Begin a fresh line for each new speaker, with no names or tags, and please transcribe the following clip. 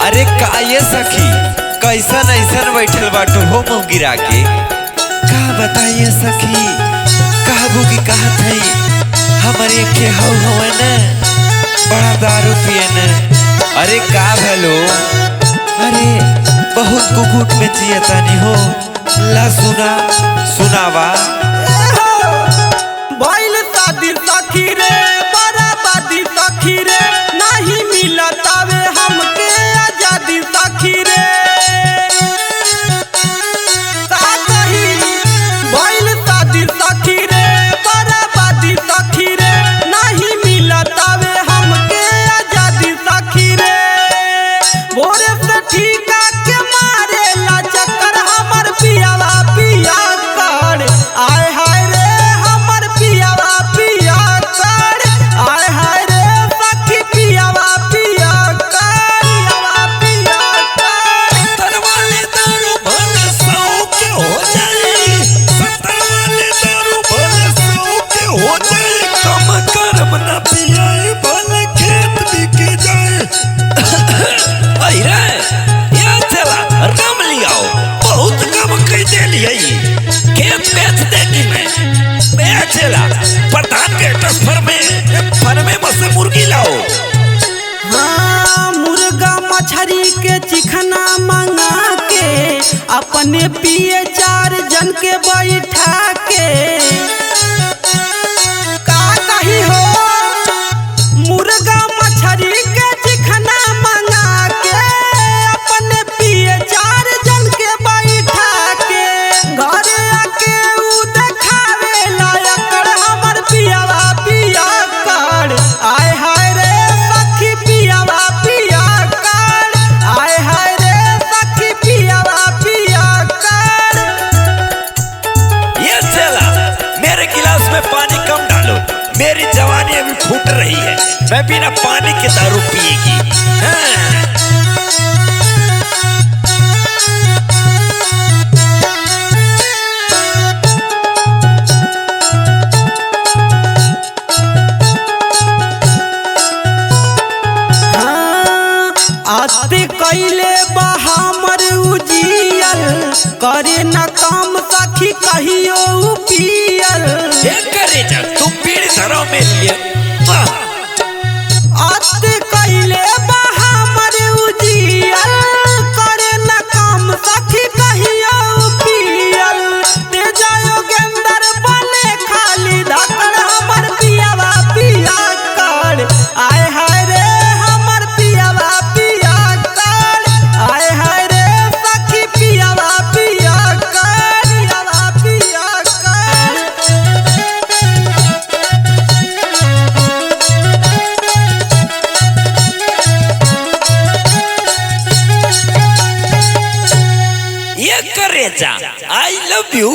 अरे का ये सखी कैसन ऐसन बैठल बाटो हो मुँह गिरा के। का बताइए सखी कहबू की कहत है हमारे के हवा न बड़ा दारू पिए न। अरे का भलो अरे बहुत कुकुट में जियतानी हो ला सुना सुनावा।
भइल शादी सखी रे बराबादी सखी रे नहीं मिलत आवे हमके आजादी सखी रे। का कही भइल शादी सखी रे बराबादी सखी रे नहीं मिलत आवे हमके आजादी सखी रे। भोरे से ठीका के मारे ला चक्कर हमर पियावा पिया कर आय हाय रे हमर पियावा पिया कर आय हाय रे सखी पियावा पिया कर पियावा पिया कर।
सत्तर वाले दारू भले 100 के हो जाए, 70 वाले दारू भले 100 के हो जाए। कम करब ना पियाए भले खेत बिक जाए।
अरे या चला राम लियाओ बहुत कम कह दे लिये खेत बेच देगी मैं बेचला प्रधान के ट्रांसफर में बस मुर्गी लाओ।
हाँ मुर्गा मछरी के चिकना मंगा के अपने पिए 4 जन के बैठा के। का कही हो मुर्गा मछरी के चिकना मंगा के अपने पिए 4 जन के बैठा के। घरे आके उ देखावे लायक हमर पियावा पिया कर आय हाय रे सखी पियावा पिया कर आय हाय रे सखी पियावा पिया कर।
ये चला मेरे गिलास में पानी कम डालो मेरी जवानी अभी फूट रही है मैं बिना पानी के दारू पिएगी। हाँ।
हाँ, आते कैले बा हमर उजियल करे न काम सखी कहियो उ पियल।
ये करे जा तुम पीड़ धरो में लिए
आते कैले बा हमर उजियल करे न काम सखी कहियो उ पियल। ते जायो गेंदर बने खाली धकर हमर पियावा पिया कर आय हाय रे हमर पियावा पिया कर आय हाय रे सखी पियावा पिया कर पियावा पिया कर।
ये करे जा आई लव यू।